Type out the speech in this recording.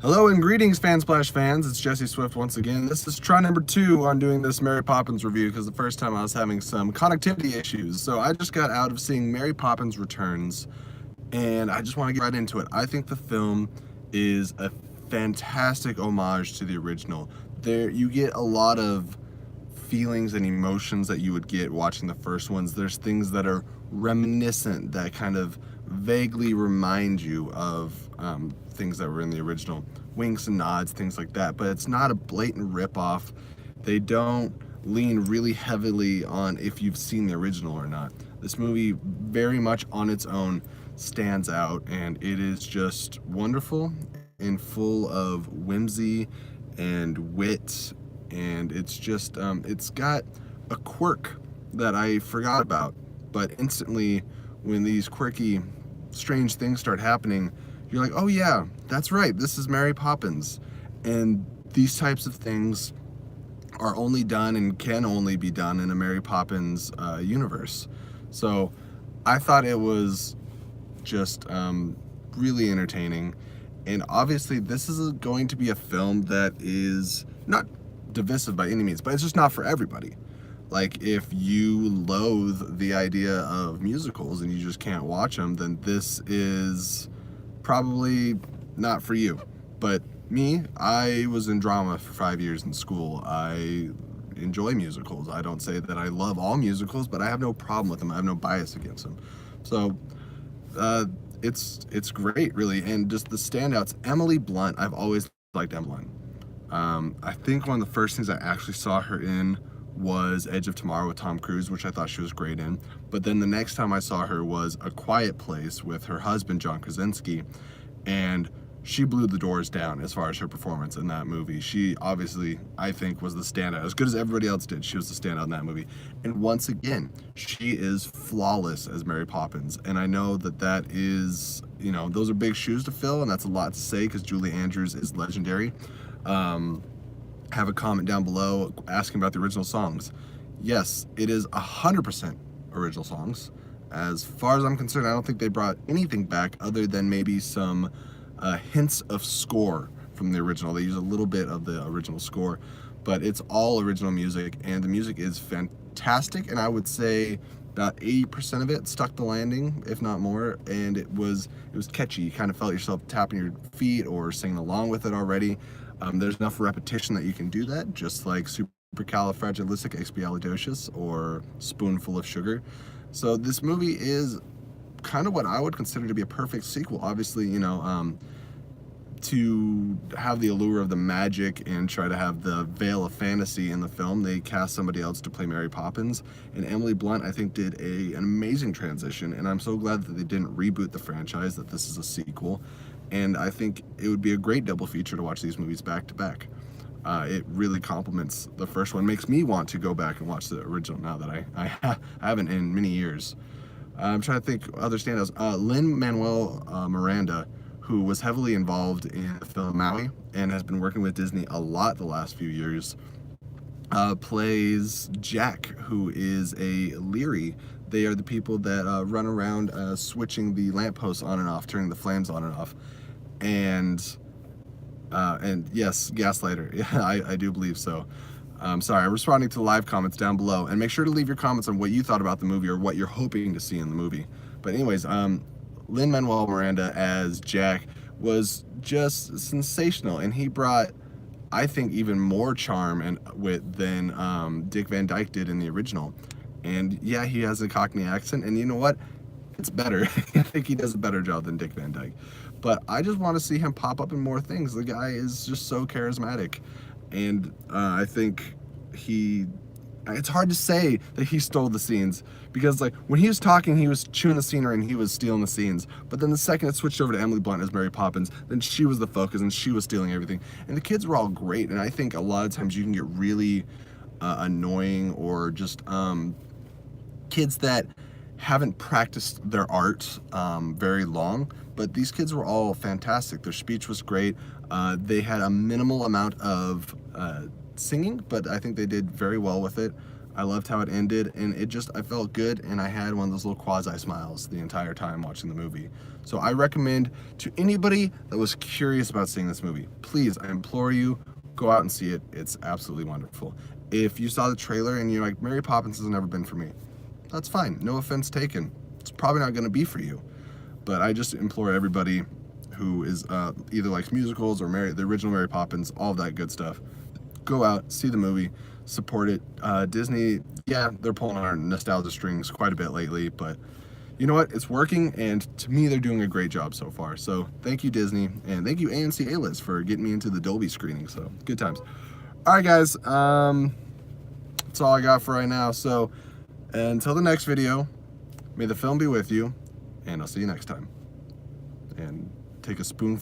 Hello and greetings, Fansplash fans. It's Jesse Swift once again. This is try number 2 on doing this Mary Poppins review because the first time I was having some connectivity issues. So I just got out of seeing Mary Poppins Returns and I just want to get right into it. I think the film is a fantastic homage to the original. There you get a lot of feelings and emotions that you would get watching the first ones. There's things that are reminiscent that kind of vaguely remind you of things that were in the original, winks and nods, things like that. But it's not a blatant ripoff. They don't lean really heavily on if you've seen the original or not. This movie very much on its own stands out, and it is just wonderful and full of whimsy and wit, and it's got a quirk that I forgot about, but instantly when these quirky strange things start happening, you're like, oh yeah, that's right, this is Mary Poppins. And these types of things are only done and can only be done in a Mary Poppins universe. So I thought it was just really entertaining. And obviously, this is going to be a film that is not divisive by any means, but it's just not for everybody. Like, if you loathe the idea of musicals and you just can't watch them, then this is probably not for you. But me, I was in drama for 5 years in school. I enjoy musicals. I don't say that I love all musicals, but I have no problem with them. I have no bias against them. So it's great, really. And just the standouts, Emily Blunt. I've always liked Emily Blunt. I think one of the first things I actually saw her in was Edge of Tomorrow with Tom Cruise, which I thought she was great in. But then the next time I saw her was A Quiet Place with her husband, John Krasinski, and she blew the doors down as far as her performance in that movie. She obviously, I think, was the standout. As good as everybody else did, she was the standout in that movie. And once again, she is flawless as Mary Poppins. And I know that that is, those are big shoes to fill, and that's a lot to say because Julie Andrews is legendary. Have a comment down below asking about the original songs. Yes, it is 100% original songs. As far as I'm concerned, I don't think they brought anything back other than maybe some hints of score from the original. They use a little bit of the original score, but it's all original music, and the music is fantastic, and I would say about 80% of it stuck the landing, if not more, and it was catchy. You kind of felt yourself tapping your feet or singing along with it already. There's enough repetition that you can do that, just like supercalifragilisticexpialidocious or Spoonful of Sugar. So this movie is kind of what I would consider to be a perfect sequel. Obviously, to have the allure of the magic and try to have the veil of fantasy in the film, they cast somebody else to play Mary Poppins. And Emily Blunt, I think, did an amazing transition. And I'm so glad that they didn't reboot the franchise, that this is a sequel. And I think it would be a great double feature to watch these movies back to back. It really complements the first one, makes me want to go back and watch the original now that I haven't in many years. I'm trying to think other standouts. Lin-Manuel Miranda, who was heavily involved in the film Maui and has been working with Disney a lot the last few years, plays Jack, who is a Leary. They are the people that run around switching the lampposts on and off, turning the flames on and off. And yes, Gaslighter. Yeah, I do believe so. Sorry, I'm responding to the live comments down below. And make sure to leave your comments on what you thought about the movie or what you're hoping to see in the movie. But anyways, Lin-Manuel Miranda as Jack was just sensational. And he brought, I think, even more charm and wit than Dick Van Dyke did in the original. And yeah, he has a Cockney accent. And you know what? It's better. I think he does a better job than Dick Van Dyke. But I just want to see him pop up in more things. The guy is just so charismatic. And I think it's hard to say that he stole the scenes, because like when he was talking, he was chewing the scenery and he was stealing the scenes. But then the second it switched over to Emily Blunt as Mary Poppins, then she was the focus and she was stealing everything. And the kids were all great. And I think a lot of times you can get really annoying or just kids that haven't practiced their art very long, but these kids were all fantastic. Their speech was great. They had a minimal amount of singing, but I think they did very well with it. I loved how it ended, and I felt good, and I had one of those little quasi smiles the entire time watching the movie. So I recommend to anybody that was curious about seeing this movie, please, I implore you, go out and see it. It's absolutely wonderful. If you saw the trailer and you're like, Mary Poppins has never been for me, that's fine. No offense taken. It's probably not going to be for you. But I just implore everybody who is either likes musicals or the original Mary Poppins, all of that good stuff, go out, see the movie, support it. Disney, yeah, they're pulling on our nostalgia strings quite a bit lately, but you know what? It's working, and to me, they're doing a great job so far. So thank you, Disney, and thank you, AMC A-List, for getting me into the Dolby screening. So good times. All right, guys, that's all I got for right now. So until the next video, may the film be with you, and I'll see you next time. And take a spoonful